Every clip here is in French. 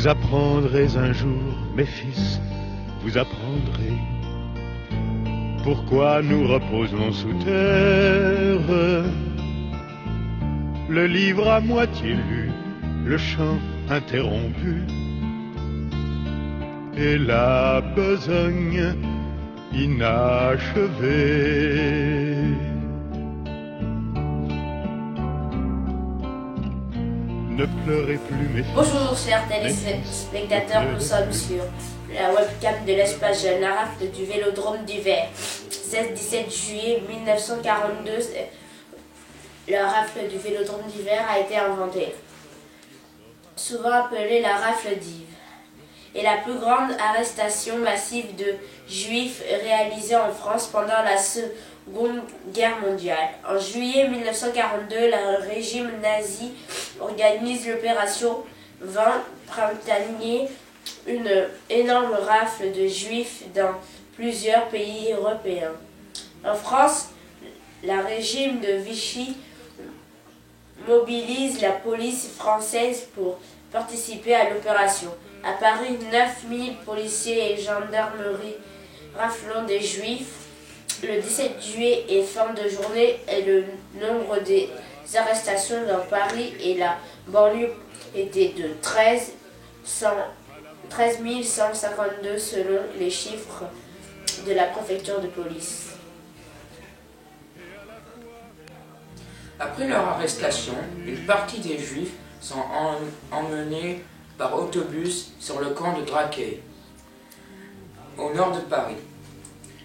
Vous apprendrez un jour, mes fils, vous apprendrez pourquoi nous reposons sous terre. Le livre à moitié lu, le chant interrompu, et la besogne inachevée. Ne pleurez plus, mes fils. Bonjour chers téléspectateurs, nous sommes sur la webcam de l'espace jeune, la rafle du Vélodrome d'hiver. 16-17 juillet 1942, la rafle du Vélodrome d'hiver a été inventée, souvent appelée la rafle d'Yves, est la plus grande arrestation massive de juifs réalisée en France pendant la Seconde Guerre mondiale. En juillet 1942, le régime nazi organise l'opération 20 printanier, une énorme rafle de juifs dans plusieurs pays européens. En France, le régime de Vichy mobilise la police française pour participer à l'opération. À Paris, 9000 policiers et gendarmerie raflant des juifs. Le 17 juillet et fin de journée, et le nombre des arrestations dans Paris et la banlieue était de 13 152 selon les chiffres de la préfecture de police. Après leur arrestation, une partie des Juifs sont emmenés par autobus sur le camp de Draquet, au nord de Paris.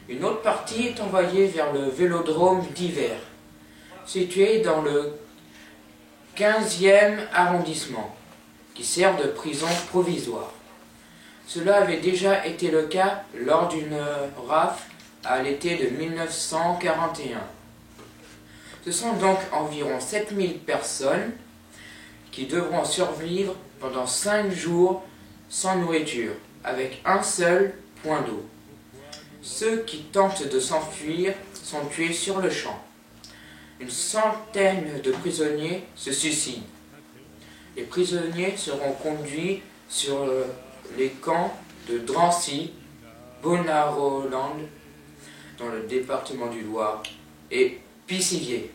Une autre partie est envoyée vers le Vélodrome d'hiver, situé dans le 15e arrondissement, qui sert de prison provisoire. Cela avait déjà été le cas lors d'une rafle à l'été de 1941. Ce sont donc environ 7000 personnes qui devront survivre pendant 5 jours sans nourriture, avec un seul point d'eau. Ceux qui tentent de s'enfuir sont tués sur le champ. Une centaine de prisonniers se suicident. Les prisonniers seront conduits sur les camps de Drancy, Bonaroland, dans le département du Loir, et Pithiviers,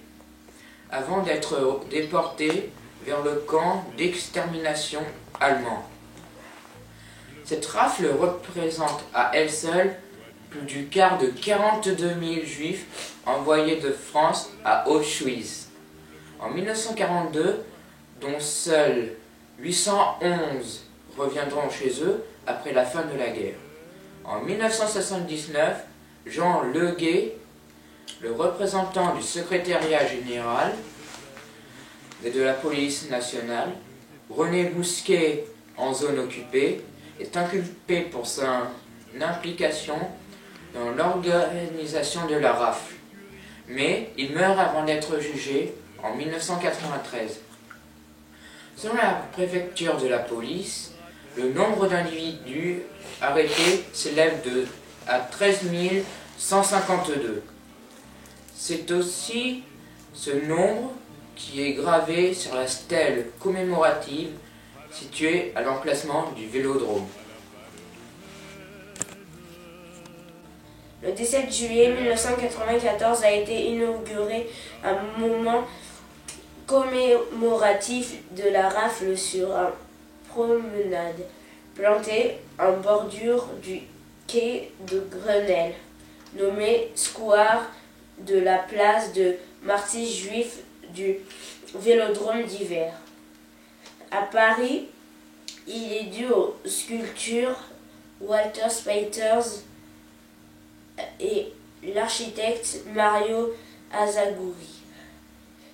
avant d'être déportés vers le camp d'extermination allemand. Cette rafle représente à elle seule plus du quart de 42 000 juifs envoyés de France à Auschwitz en 1942, dont seuls 811 reviendront chez eux après la fin de la guerre. En 1979, Jean Leguet, le représentant du secrétariat général et de la police nationale, René Mousquet, en zone occupée, est inculpé pour son implication dans l'organisation de la rafle, mais il meurt avant d'être jugé en 1993. Selon la préfecture de la police, le nombre d'individus arrêtés s'élève à 13 152. C'est aussi ce nombre qui est gravé sur la stèle commémorative située à l'emplacement du Vélodrome. Le 17 juillet 1994 a été inauguré un monument commémoratif de la rafle sur une promenade plantée en bordure du quai de Grenelle, nommé Square de la place de martyrs juifs du Vélodrome d'hiver. À Paris, il est dû aux sculptures Walter Spiters et l'architecte Mario Azagouri,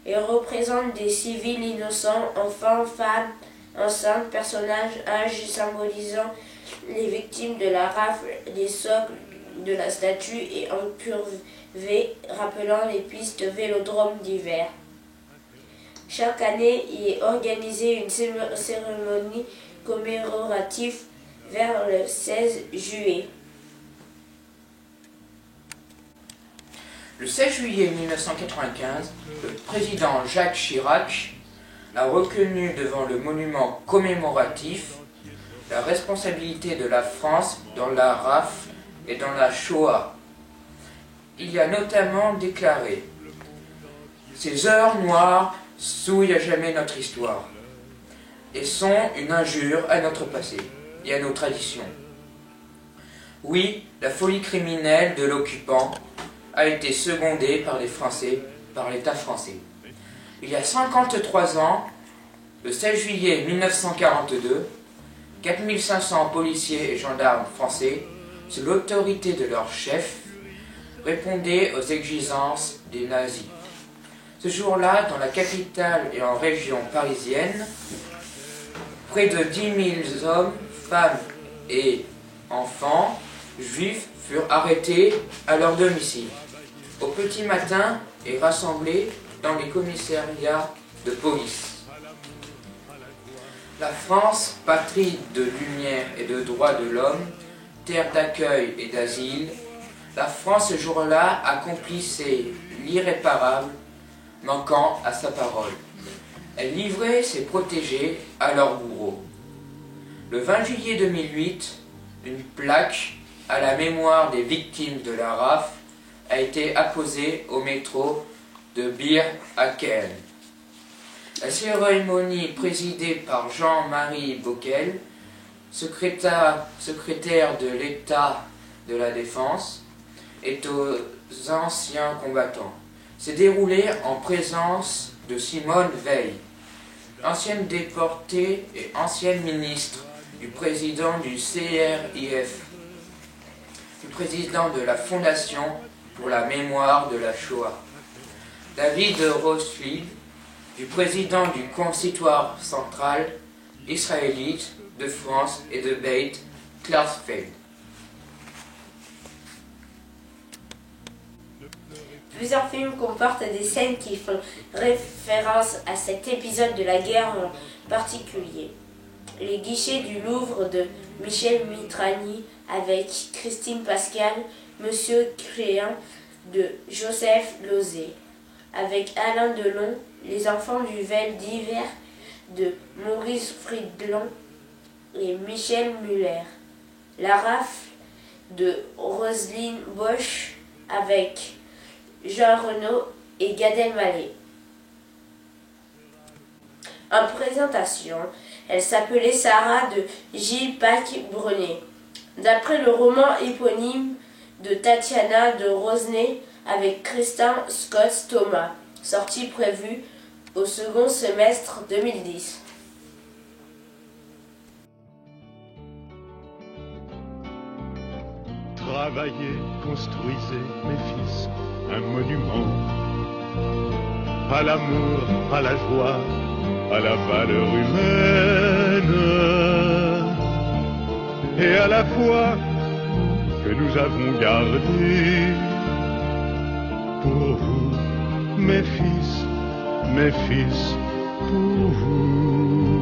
et représente des civils innocents, enfants, femmes, enceintes, personnages, âges symbolisant les victimes de la rafle, les socles de la statue et incurvés rappelant les pistes Vélodrome d'hiver. Chaque année, il est organisé une cérémonie commémorative vers le 16 juillet. Le 16 juillet 1995, le président Jacques Chirac a reconnu devant le monument commémoratif la responsabilité de la France dans la RAF et dans la Shoah. Il a notamment déclaré « Ces heures noires souillent à jamais notre histoire et sont une injure à notre passé et à nos traditions. Oui, la folie criminelle de l'occupant a été secondée par les Français, par l'État français. Il y a 53 ans, le 16 juillet 1942, 4500 policiers et gendarmes français, sous l'autorité de leur chef, répondaient aux exigences des nazis. Ce jour-là, dans la capitale et en région parisienne, près de 10 000 hommes, femmes et enfants juifs furent arrêtés à leur domicile, au petit matin et rassemblés dans les commissariats de police. La France, patrie de lumière et de droits de l'homme, terre d'accueil et d'asile, la France ce jour-là accomplissait l'irréparable, manquant à sa parole. Elle livrait ses protégés à leurs bourreaux. Le 20 juillet 2008, une plaque à la mémoire des victimes de la RAF a été apposée au métro de Bir Hakeim. La cérémonie présidée par Jean-Marie Bockel, secrétaire de l'État de la Défense, et aux anciens combattants, s'est déroulée en présence de Simone Veil, ancienne déportée et ancienne ministre, du président du CRIF, du président de la Fondation pour la mémoire de la Shoah, David Rothschild, du président du Consistoire central israélite de France et de Beit Klarsfeld. Plusieurs films comportent des scènes qui font référence à cet épisode de la guerre en particulier. Les guichets du Louvre de Michel Mitrani avec Christine Pascal, Monsieur Créan de Joseph Losey, avec Alain Delon, Les enfants du Vel d'hiver de Maurice Friedland et Michel Muller, La rafle de Roselyne Bosch avec Jean Reno et Gad Elmaleh. En présentation, elle s'appelait Sarah de Gilles Pac-Brenet, d'après le roman éponyme de Tatiana de Rosnay avec Christian Scott Thomas, sortie prévue au second semestre 2010. Travaillez, construisez, mes fils, un monument à l'amour, à la joie, à la valeur humaine et à la foi que nous avons gardée pour vous, mes fils, pour vous.